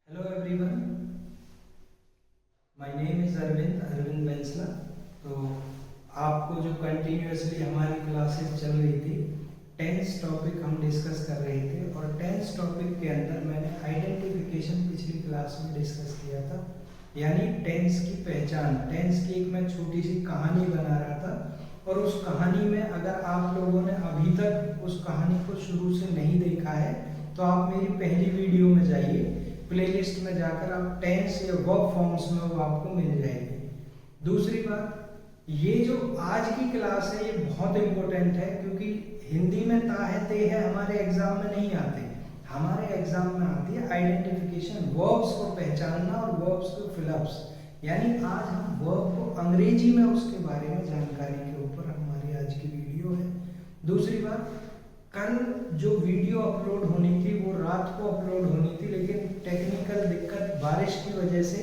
Hello everyone, my name is Arvind Bainsla. तो आपको जो कंटिन्यूअसली हमारी क्लासेस चल रही थी, टेंस टॉपिक हम डिस्कस कर रहे थे और टेंस टॉपिक के अंदर मैंने आइडेंटिफिकेशन पिछली क्लास में डिस्कस किया था, यानी टेंस की पहचान। टेंस की एक मैं छोटी सी कहानी बना रहा था और उस कहानी में अगर आप लोगों ने अभी तक उस कहानी को शुरू से नहीं देखा है तो आप मेरी पहली वीडियो में जाइए, प्लेलिस्ट में जाकर आप टेंस या वर्ब फॉर्म्स में वो आपको मिल जाएगी। दूसरी बात, ये जो आज की क्लास है ये बहुत इंपॉर्टेंट है क्योंकि हिंदी में ता है ते है हमारे एग्जाम में नहीं आते। हमारे एग्जाम में आती है आइडेंटिफिकेशन, वर्ब्स को पहचानना और वर्ब्स को फिलअप्स। यानी आज हम वर्ब को अंग्रेजी में उसके बारे में जानकारी के ऊपर हमारी आज की वीडियो है। दूसरी बात, कल जो वीडियो अपलोड होनी थी वो रात को अपलोड होनी थी, लेकिन टेक्निकल दिक्कत बारिश की वजह से,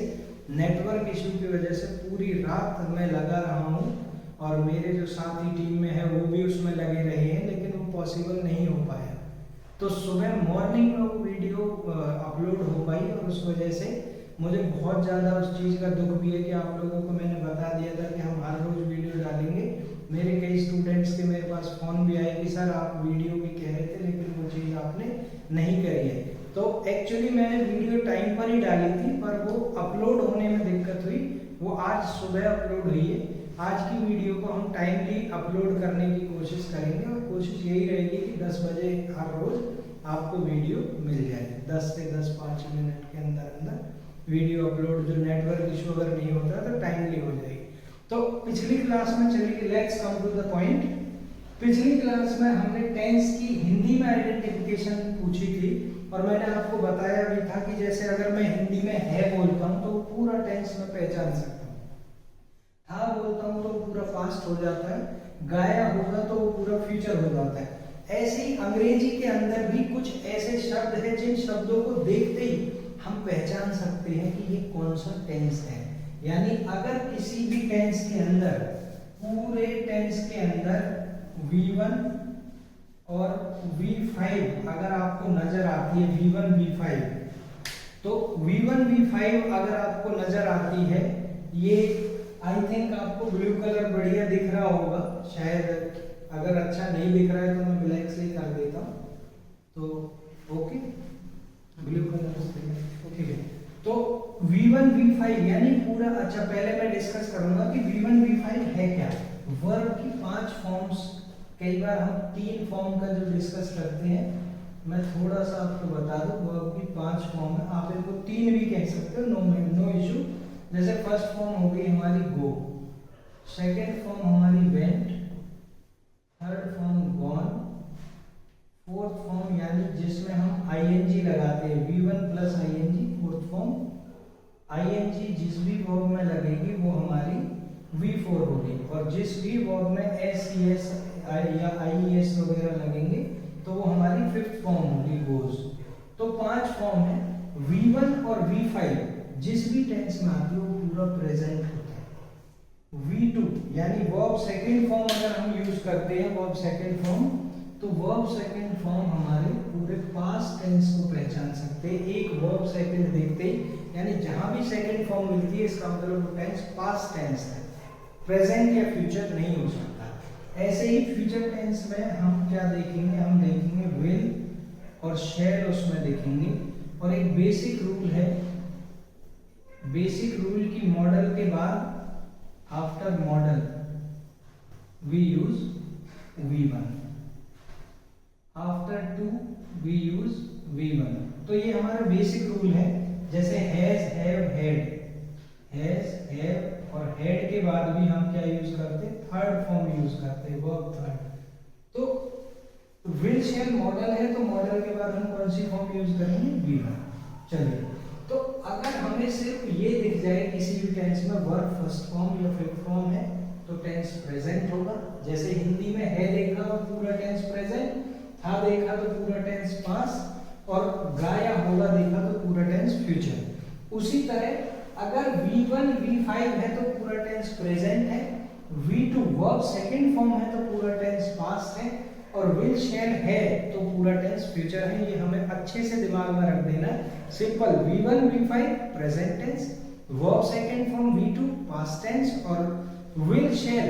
नेटवर्क इशू की वजह से पूरी रात मैं लगा रहा हूँ और मेरे जो साथी टीम में है वो भी उसमें लगे रहे हैं, लेकिन वो पॉसिबल नहीं हो पाया। तो सुबह मॉर्निंग में वो वीडियो अपलोड हो पाई और उस वजह से मुझे बहुत ज़्यादा उस चीज़ का दुख भी है कि आप लोगों को मैंने बता दिया था कि हम हर रोज़ वीडियो डालेंगे। मेरे कई स्टूडेंट्स के मेरे पास फ़ोन भी आए कि सर आप वीडियो भी कह रहे थे लेकिन वो चीज़ आपने नहीं करी है। तो एक्चुअली मैंने वीडियो टाइम पर ही डाली थी पर वो अपलोड होने में दिक्कत हुई, वो आज सुबह अपलोड हुई है। आज की वीडियो को हम टाइमली अपलोड करने की कोशिश करेंगे और कोशिश यही रहेगी कि 10 बजे हर रोज़ आपको वीडियो मिल जाए। 10 से 10-5 मिनट के अंदर वीडियो अपलोड, जो नेटवर्क इशू अगर नहीं होता तो टाइमली हो जाएगी। तो पिछली क्लास में चलिए, let's come to the point. पिछली क्लास में हमने टेंस की हिंदी में आइडेंटिफिकेशन पूछी थी और मैंने आपको बताया भी था कि जैसे अगर मैं हिंदी में है बोलता हूँ तो पूरा टेंस में पहचान सकता हूँ, था बोलता हूँ तो पूरा पास्ट हो जाता है, गाया होगा तो वो पूरा फ्यूचर हो जाता है। ऐसे ही अंग्रेजी के अंदर भी कुछ ऐसे शब्द हैं जिन शब्दों को देखते ही हम पहचान सकते हैं कि ये कौन सा टेंस है। यानी अगर किसी भी टेंस के अंदर, पूरे टेंस के अंदर V1 और V5 अगर आपको नजर आती है, V1 V5, तो V1 V5 अगर आपको नजर आती है, ये आई थिंक आपको ब्लू कलर बढ़िया दिख रहा होगा, शायद अगर अच्छा नहीं दिख रहा है तो मैं ब्लैक से ही कर देता हूँ। तो ओके, ब्लू कलर ओके। तो V1 V5 यानी पूरा, अच्छा पहले मैं डिस्कस करूंगा कि V1 V5 है क्या। वर्ब की 5 फॉर्म्स, कई बार हम 3 फॉर्म का जो डिस्कस करते हैं, मैं थोड़ा सा आपको बता दूं। वर्ब की 5 फॉर्म है, आप इनको 3 भी कह सकते हो, नो इशू। जैसे फर्स्ट फॉर्म हो गई हमारी गो, सेकेंड फॉर्म हमारी went, third form gone, fourth form यानी जिसमें हम आईएनजी लगाते हैं, V1 plus ING, fourth form. ING जिस भी वर्ब में लगेगी वो हमारी V4 होगी और जिस भी वर्ब में एस या आईएस वगैरह लगेंगे तो वो हमारी फिफ्थ फॉर्म होगी, गोज। तो 5 फॉर्म है। V1 और V5 जिस भी टेंस में आती है वो पूरा प्रेजेंट होता है। V2 यानी वर्ब सेकंड फॉर्म अगर हम यूज करते हैं, वर्ब सेकंड फॉर्म, तो वर्ब सेकंड फॉर्म हमारे पूरे पास्ट टेंस को पहचान सकते हैं एक वर्ब सेकंड देखते ही। यानी जहां भी सेकंड फॉर्म मिलती है इसका मतलब वो टेंस पास्ट टेंस है, प्रेजेंट या फ्यूचर नहीं हो सकता। ऐसे ही फ्यूचर टेंस में हम क्या देखेंगे, हम देखेंगे विल और शैल, उसमें देखेंगे। और एक बेसिक रूल है, बेसिक रूल की मॉडल के बाद after modal we use V1, after to we use V1। तो ये हमारा बेसिक रूल है। जैसे has, have, had, has, have और हैड के बाद भी हम क्या यूज करते हैं, थर्ड फॉर्म यूज करते हैं, वर्ब थर्ड। तो विल शैल मॉडल है तो मॉडल के बाद हम कौन सी फॉर्म यूज करेंगे, V1। चलिए, तो अगर हमें सिर्फ ये दिख जाए किसी भी टेंस में वर्ब फर्स्ट फॉर्म या फिफ्थ फॉर्म है तो टेंस प्रेजेंट होगा। जैसे हिंदी में है देखा तो पूरा टेंस प्रेजेंट, था देखा तो पूरा टेंस पास्ट, और गाया होगा देखा तो पूरा टेंस फ्यूचर। उसी तरह अगर V1 V5 है तो पूरा टेंस प्रेजेंट है, V2 वर्ब सेकंड फॉर्म है तो पूरा टेंस पास्ट है, और विल शैल है तो पूरा टेंस फ्यूचर है, ये हमें अच्छे से दिमाग में रख देना है। Simple V1 V5 present tense, verb second form V2 past tense, और विल शैल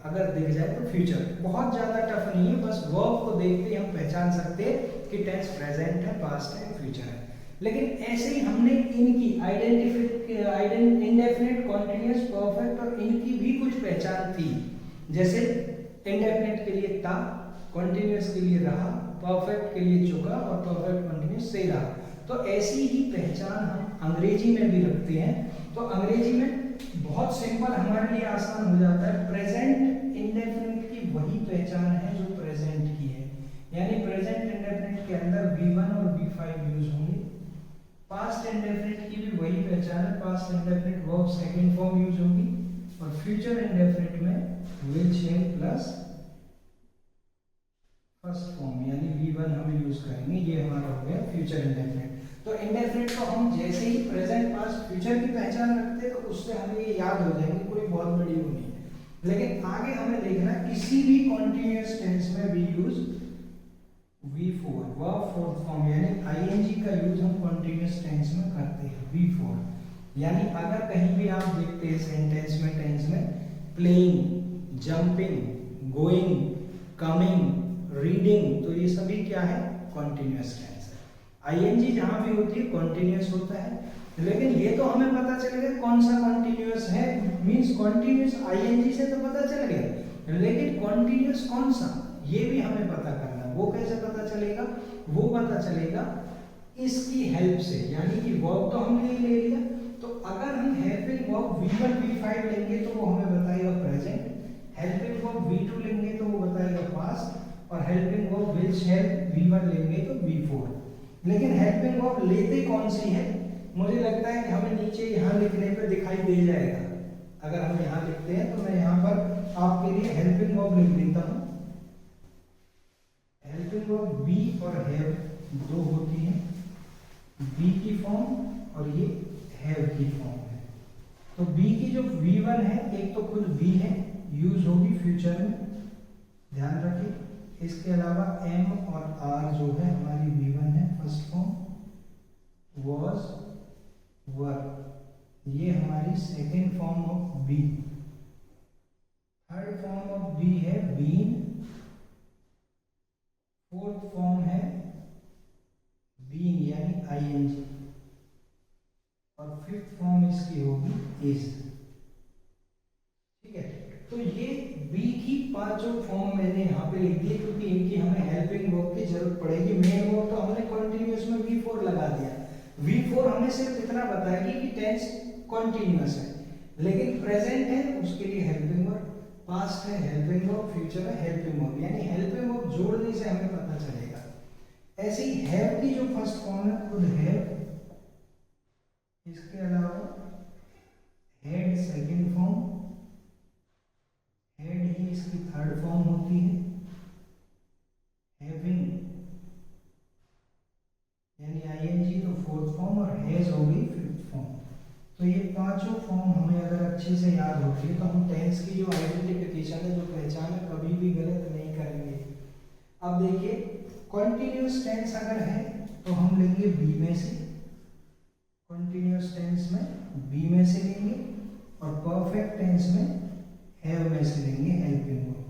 अगर दिख जाए तो फ्यूचर। बहुत ज्यादा टफ नहीं है, बस वर्ब को देखते ही हम पहचान सकते हैं कि टेंस प्रेजेंट है, पास्ट है, फ्यूचर है। लेकिन ऐसे ही हमने इनकी इंडेफिनिट, कॉन्टिन्यूअस, परफेक्ट और इनकी भी कुछ पहचान थी। जैसे इंडेफिनिट के लिए था, कॉन्टिन्यूअस के लिए रहा, परफेक्ट के लिए चुका और परफेक्ट कॉन्टिन्यूअस से रहा। तो ऐसी ही पहचान हम अंग्रेजी में भी रखते हैं। तो अंग्रेजी में बहुत सिंपल, हमारे लिए आसान हो जाता है। प्रेजेंट इंडेफिनिट की वही पहचान है जो प्रेजेंट की है, यानी प्रेजेंट इंडेफिनिट के अंदर V1 और V5 यूज होंगे। पास्ट इंडेफिनिट की भी वही पहचान है, past indefinite verb second form use होगी, और फ्यूचर इंडेफिनिट में will shall plus first form यानी V1 हम यूज करेंगे। ये हमारा हो गया फ्यूचर इंडेफिनिट। तो इंडेफिनिट को हम जैसे ही प्रेजेंट, पास्ट, फ्यूचर की पहचान रखते हैं तो उससे हमें ये याद हो जाएंगे, कोई बहुत बड़ी वो नहीं है। लेकिन आगे हमें देखना किसी भी कॉन्टिन्यूअस टेंस में we use V4 verb fourth form यानी ing का यूज हम कॉन्टिन्यूअस टेंस में करते हैं V4। यानी अगर कहीं भी आप देखते हैं सेंटेंस में, टेंस में playing, jumping, going, coming, reading, तो ये सभी क्या है? कॉन्टिन्यूअस टेंस है। ing जहां भी होती है कॉन्टिन्यूअस होता है। लेकिन ये तो हमें पता चलेगा कौन सा कॉन्टिन्यूअस है, मींस कॉन्टिन्यूअस ing से तो पता चल गया, लेकिन कॉन्टिन्यूअस कौन सा ये भी हमें पता करना है। वो कैसे पता चलेगा? वो पता चलेगा इसकी हेल्प से, यानी कि वर्ब तो हमने ले लिया, तो अगर हम हेल्पिंग वर्ब V1 V5 लेंगे तो वो हमें बताएगा प्रेजेंट, हेल्पिंग वर्ब V2 लेंगे तो वो बताएगा पास्ट, और helping verb will shell V1 लेंगे तो V4। लेकिन हेल्पिंग वर्ब लेते कौन सी है? मुझे लगता है कि हमें नीचे यहाँ लिखने पे दिखाई दे जाएगा। अगर हम यहाँ लिखते हैं तो मैं यहाँ पर आपके लिए हेल्पिंग वर्ब लिख देता हूँ। हेल्पिंग वर्ब बी और हैव दो होती है, बी की फॉर्म और ये हैव की फॉर्म है। तो बी की जो V1 है, एक तो खुद बी है, यूज होगी फ्यूचर में, ध्यान रखिए। इसके अलावा एम और आर जो है हमारी V1 है, फर्स्ट फॉर्म, वॉज, वर, ये हमारी second form of be. Third form of be है बीन, फोर्थ फॉर्म है बीन यानी ing, और फिफ्थ फॉर्म इसकी होगी इज। ठीक है, तो ये बी की पांचों फॉर्म मैंने यहाँ पे लिख दिए, क्योंकि इनकी हमें हेल्पिंग वर्ब की जरूरत पड़ेगी। मेन वर्ब तो हमने कॉन्टिन्यूअस में V4 लगा दिया। V4 हमें सिर्फ इतना बताएगी कि टेंस कॉन्टिन्यूअस है, लेकिन प्रेजेंट है उसके लिए हेल्पिंग वर्ब, पास्ट है हेल्पिंग वर्ब, फ्यूचर है हेल्पिंग वर्ब, यानी हेल्पिंग वर्ब जोड़ने से हमें पता चलेगा। ऐसे ही हैव की जो फर्स्ट फॉर्म है खुद हैव, इसके अलावा had second form, had he इसकी थर्ड फॉर्म होती है, हैविंग यानी ing तो फोर्थ फॉर्म, और हैज हो गई फिफ्थ फॉर्म। तो ये पांचों फॉर्म हमें अगर अच्छे से याद होती है तो हम टेंस की जो आइडेंटिफिकेशन है, जो पहचान है, कभी भी गलत नहीं करेंगे। अब देखिए, कॉन्टिन्यूअस टेंस अगर है तो हम लेंगे बी में से, कॉन्टिन्यूअस टेंस में बी में से लेंगे, और परफेक्ट टेंस में हैव में से लेंगे हेल्पिंग वर्ब।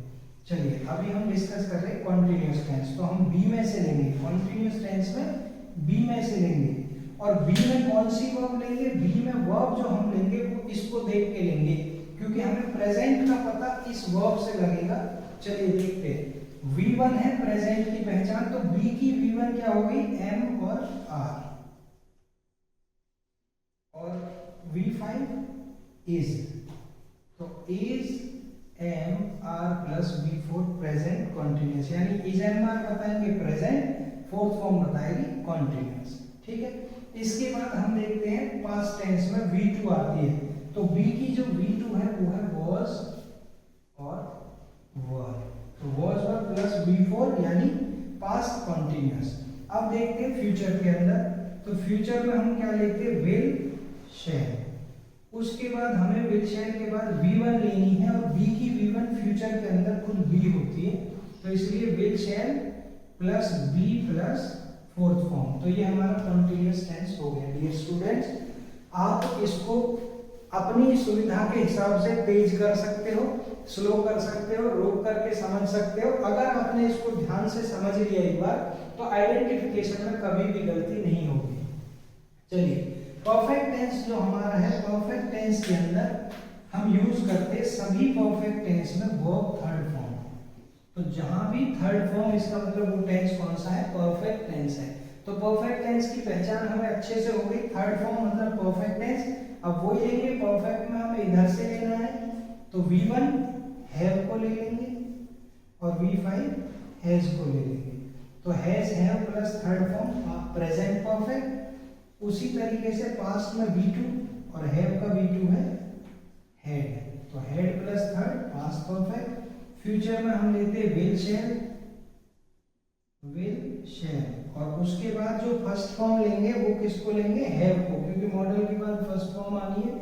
चलिए अभी हम डिस्कस कर रहे हैं कॉन्टिन्यूअस टेंस, तो हम बी में से लेंगे, कॉन्टिन्यूअस टेंस में बी में से लेंगे। और बी में कौन सी वर्ब लेंगे? बी में वर्ब जो हम लेंगे वो इसको देख के लेंगे, क्योंकि हमें प्रेजेंट का पता इस वर्ब से लगेगा। चलिए देखते हैं, V1 है प्रेजेंट की पहचान, तो बी की V1 क्या हो गई? एम और आर, और V5 इज, तो is am are plus V4 present continuous, यानी इज एम आर बताएंगे प्रेजेंट, फोर्थ फॉर्म बताएगी कॉन्टिन्यूअस। ठीक है, इसके बाद हम देखते हैं पास्ट टेंस में V2 आती है, तो बी की जो V2 है वो है वॉज और वर, तो वॉज वर प्लस V4 यानी पास्ट कॉन्टिन्यूअस। अब देखते हैं फ्यूचर के अंदर, तो फ्यूचर में हम क्या लेते हैं? विल शैल, उसके बाद हमें विल शैल के बाद V1 लेनी है, और बी की V1 फ्यूचर के अंदर खुद बी होती है, तो इसलिए will shall plus be plus fourth form, तो ये हमारा कॉन्टिन्यूअस टेंस हो गया। डियर स्टूडेंट्स, आप इसको अपनी सुविधा के हिसाब से तेज कर सकते हो, स्लो कर सकते हो, रोक करके समझ सकते हो। अगर आपने इसको ध्यान से समझ लिया एक बार, तो आइडेंटिफिकेशन में कभी भी गलती नहीं होगी। चलिए, परफेक्ट टेंस जो हमारा है, परफेक्ट टेंस के अंदर हम यूज करते सभी परफेक्ट टेंस में वर्ब थर्ड फॉर्म। तो जहां भी थर्ड फॉर्म, इसका मतलब वो टेंस कौन सा है, परफेक्ट टेंस है। तो परफेक्ट टेंस की पहचान हमें अच्छे से हो गई। थर्ड फॉर्म मतलब परफेक्ट टेंस। अब वही लेंगे, परफेक्ट में हमें इधर से लेना है, तो V1 हैव को ले लेंगे और V5 हैज को ले लेंगे। तो has have plus third form present perfect. उसी तरीके से पास्ट में V2 और हैव का V2 है हैड, तो had plus third past perfect. Future में हम लेते हैं विल शैल, और उसके बाद जो फर्स्ट फॉर्म लेंगे वो किसको लेंगे, हैव को, क्योंकि मॉडल के बाद फर्स्ट फॉर्म आनी है,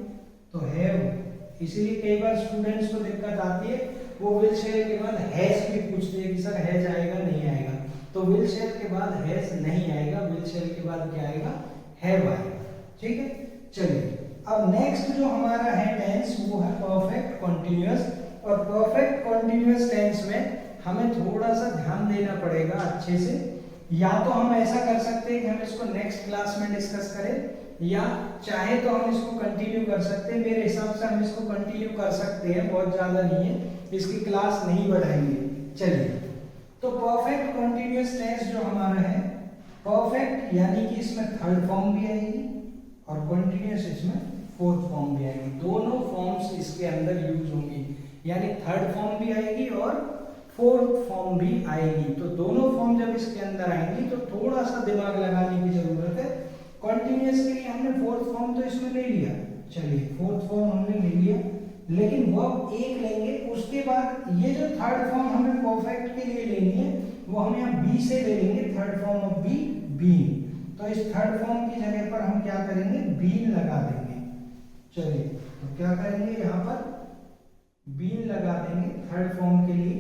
तो हैव। इसीलिए कई बार स्टूडेंट्स को दिक्कत आती है, वो विल शैल के बाद हैज भी पूछते हैं कि सर हैज आएगा नहीं आएगा। तो विल शैल के बाद हैज नहीं आएगा, विल शैल के बाद क्या आएगा, हैव आएगा। ठीक है, चलिए अब नेक्स्ट जो हमारा है टेंस, वो है परफेक्ट कॉन्टिन्यूअस। और परफेक्ट कॉन्टिन्यूअस टेंस में हमें थोड़ा सा ध्यान देना पड़ेगा अच्छे से। या तो हम ऐसा कर सकते हैं कि हम इसको नेक्स्ट क्लास में डिस्कस करें, या चाहे तो हम इसको कंटिन्यू कर सकते हैं। मेरे हिसाब से हम इसको कंटिन्यू कर सकते हैं, बहुत ज्यादा नहीं है, इसकी क्लास नहीं बढ़ाएंगे। चलिए, तो परफेक्ट कॉन्टिन्यूअस टेंस जो हमारा है, परफेक्ट यानी कि इसमें थर्ड फॉर्म भी आएगी और कॉन्टिन्यूअस इसमें फोर्थ फॉर्म भी आएगी। दोनों फॉर्म्स इसके अंदर यूज होंगी, यानी थर्ड फॉर्म भी आएगी और फोर्थ फॉर्म भी आएगी। तो दोनों फॉर्म जब इसके अंदर आएंगी तो थोड़ा सा दिमाग लगाने की जरूरत है। कॉन्टिन्यूअस के लिए हमने फोर्थ फॉर्म तो इसमें ले लिया, चलिए फोर्थ फॉर्म हमने ले लिया, लेकिन वर्ब एक लेंगे। उसके बाद ये जो थर्ड फॉर्म हमें परफेक्ट के लिए लेनी है, वो हम यहाँ बी से ले लेंगे, third form of be, been. तो इस थर्ड फॉर्म की जगह पर हम क्या करेंगे, बीन लगा देंगे। चलिए, तो क्या करेंगे, यहाँ पर बीन लगा देंगे थर्ड फॉर्म के लिए।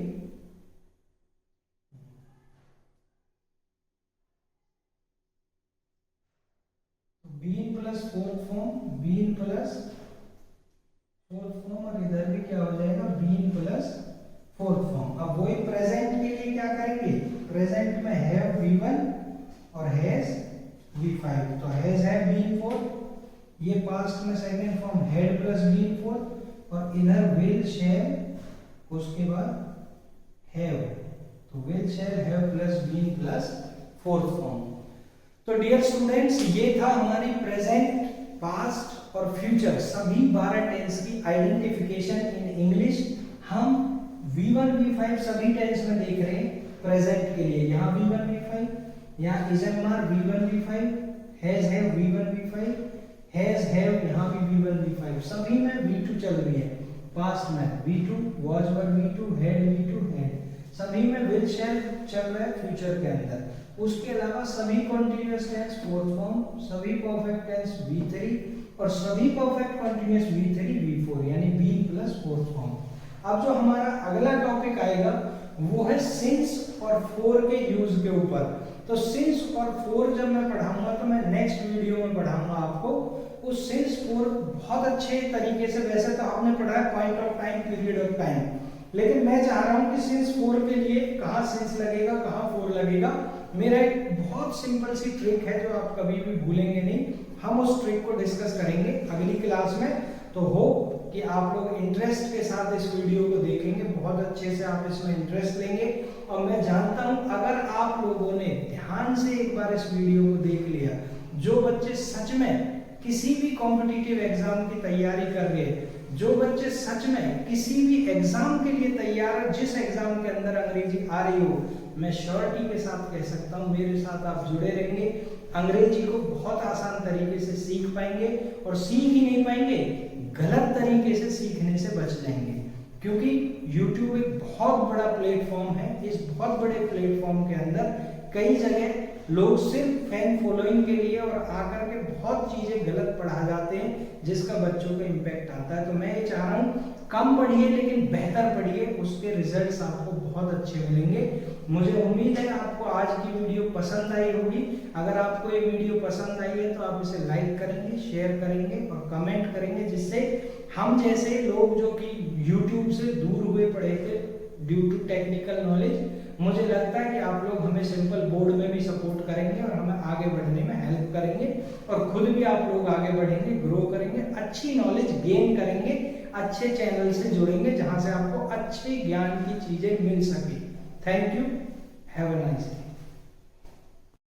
Been plus fourth form, been plus fourth form, और इधर भी क्या हो जाएगा, बीन प्लस फोर्थ फॉर्म। अब वही प्रेजेंट के लिए क्या करेंगे, प्रेजेंट में हैव V1 और हैज V5, तो हैज है बीन फोर्थ। ये पास्ट में second form had plus been fourth, और इधर विल शैल, उसके बाद हैव, तो will shall have plus been plus fourth form. तो डियर स्टूडेंट्स, ये था हमारी प्रेजेंट, पास्ट और फ्यूचर सभी 12 टेंस की आइडेंटिफिकेशन इन इंग्लिश। हम V1 V5 सभी टेंस में देख रहे हैं प्रेजेंट के लिए। यहाँ V1 V5, यहाँ इजमर V1 V5, has have V1 V5, has have यहाँ भी V1 V5, सभी में V2 चल रही है। पास्ट में V2, was were V2, had V2 had, सभी में will shall चल रहा है फ्यूचर के अंदर। उसके अलावा सभी कॉन्टिन्यूअस टेंस फोर्थ फॉर्म, सभी परफेक्ट टेंस V3 और सभी परफेक्ट कॉन्टिन्यूअस V3 V4, यानी B प्लस फोर्थ फॉर्म। अब जो हमारा अगला टॉपिक आएगा वो है सिंस और फॉर के यूज के ऊपर। तो सिंस और फॉर जब मैं पढ़ाऊंगा तो मैं नेक्स्ट वीडियो में पढ़ाऊंगा आपको। उस सिंस फॉर बहुत अच्छे तरीके से, वैसे तो आपने पढ़ा है point of time, period of time, लेकिन मैं चाह रहा हूं कि सिंस फॉर के लिए कहां सिंस लगेगा, कहां फॉर लगेगा। मेरा एक बहुत सिंपल सी ट्रिक है जो आप कभी भी भूलेंगे नहीं। हम उस ट्रिक को डिस्कस करेंगे अगली क्लास में। तो होप कि आप लोग इंटरेस्ट के साथ इस वीडियो को देखेंगे, बहुत अच्छे से आप इसमें इंटरेस्ट लेंगे। और मैं जानता हूं अगर आप लोगों ने ध्यान से एक बार इस वीडियो को देख लिया, जो बच्चे सच में किसी भी कॉम्पिटिटिव एग्जाम की तैयारी कर रहे हैं, जो बच्चे सच में किसी भी एग्जाम के लिए तैयार है, जिस एग्जाम के अंदर अंग्रेजी आ रही हो, मैं श्योरिटी के साथ कह सकता हूं मेरे साथ आप जुड़े रहेंगे, अंग्रेजी को बहुत आसान तरीके से सीख पाएंगे। और सीख ही नहीं पाएंगे, गलत तरीके से सीखने से बच जाएंगे। क्योंकि YouTube एक बहुत बड़ा प्लेटफॉर्म है। इस बहुत बड़े प्लेटफॉर्म के अंदर कई जगह लोग सिर्फ फैन फॉलोइंग के लिए और आकर के बहुत चीजें गलत पढ़ा जाते हैं, जिसका बच्चों पे इम्पैक्ट आता है। तो मैं ये चाह रहा हूँ कम पढ़िए लेकिन बेहतर पढ़िए, उसके रिजल्ट्स आपको बहुत अच्छे मिलेंगे। मुझे उम्मीद है आपको आज की वीडियो पसंद आई होगी। अगर आपको ये वीडियो पसंद आई है तो आप इसे लाइक करेंगे, शेयर करेंगे और कमेंट करेंगे, जिससे हम जैसे लोग जो कि YouTube से दूर हुए पड़े थे ड्यू टू टेक्निकल नॉलेज, मुझे लगता है कि आप लोग हमें सिंपल बोर्ड में भी सपोर्ट करेंगे और हमें आगे बढ़ने में हेल्प करेंगे और खुद भी आप लोग आगे बढ़ेंगे, ग्रो करेंगे, अच्छी नॉलेज गेन करेंगे, अच्छे चैनल से जुड़ेंगे जहां से आपको अच्छे ज्ञान की चीजें मिल सके। Thank you, have a nice day.